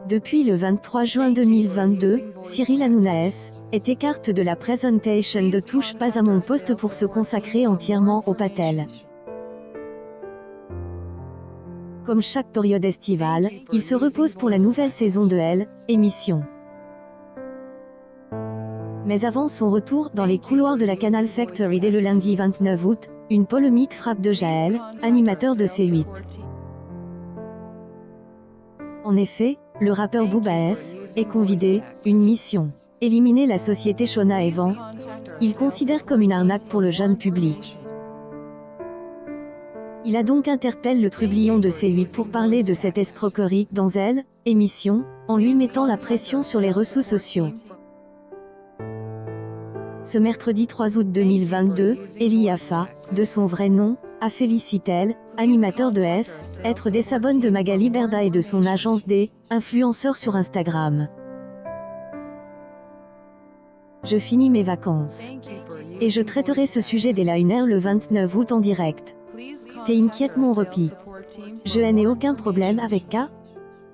Depuis le 23 juin 2022, Cyril Hanouna est écarte de la présentation de Touche pas à mon poste pour se consacrer entièrement au Patel. Comme chaque période estivale, il se repose pour la nouvelle saison de Elle, émission. Mais avant son retour dans les couloirs de la Canal Factory dès le lundi 29 août, une polémique frappe de Jaël, animateur de C8. En effet, le rappeur Booba est convidé, une mission. Éliminer la société Shona Evan. Il considère comme une arnaque pour le jeune public. Il a donc interpellé le trublion de C8 pour parler de cette escroquerie dans Elle, émission, en lui mettant la pression sur les réseaux sociaux. Ce mercredi 3 août 2022, Eli Afa, de son vrai nom, a félicité Elle, animateur de être des s'abonne de Magali Berda et de son agence des influenceurs sur Instagram. Je finis mes vacances. Et je traiterai ce sujet dès la 1h le 29 août en direct. T'es inquiète mon repi. Je n'ai aucun problème avec K.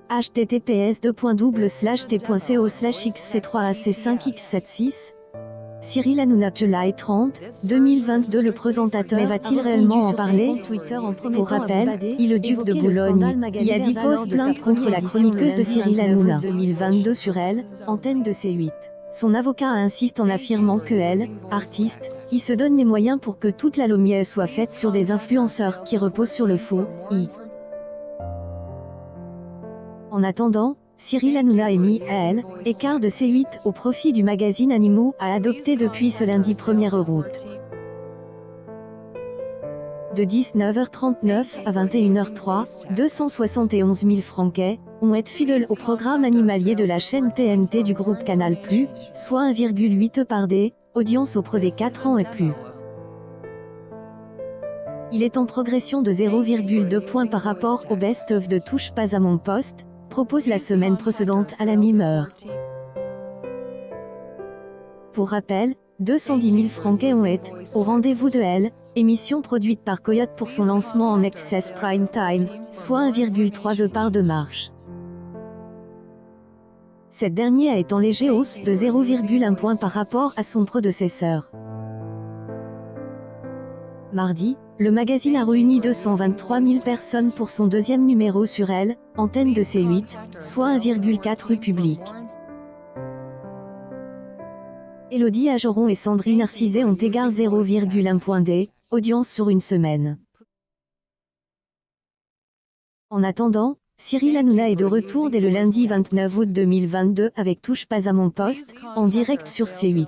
https://t.co/xc3ac5x76 Cyril Hanouna July 30, 2022 Le présentateur mais va-t-il réellement en parler? Pour rappel, le duc de Boulogne y a déposé plainte contre la chroniqueuse de Cyril Hanouna 2022 sur Elle, antenne de C8. Son avocat insiste en affirmant que Elle, artiste, il se donne les moyens pour que toute la lumière soit faite sur des influenceurs qui reposent sur le faux. En attendant, Cyril Hanouna mis Elle, écart de C8 au profit du magazine Animaux a adopté depuis ce lundi 1er août. De 19h39 à 21h03, 271 000 Français ont été fidèles au programme animalier de la chaîne TNT du groupe Canal+, soit 1,8 par des audiences auprès des 4 ans et plus. Il est en progression de 0,2 points par rapport au best-of de Touche pas à mon poste, propose la semaine précédente à la même heure. Pour rappel, 210 000 Français ont été au rendez-vous de Elle, émission produite par Coyote pour son lancement en Access Prime Time, soit 1,3 parts de marche. Cette dernière est en léger hausse de 0,1 point par rapport à son prédécesseur. Mardi, le magazine a réuni 223 000 personnes pour son deuxième numéro sur Elle, antenne de C8, soit 1,4 rue publique. Élodie Ageron et Sandrine Narcisé ont égard 0,1 point d'audience sur une semaine. En attendant, Cyril Hanouna est de retour dès le lundi 29 août 2022 avec Touche pas à mon poste, en direct sur C8.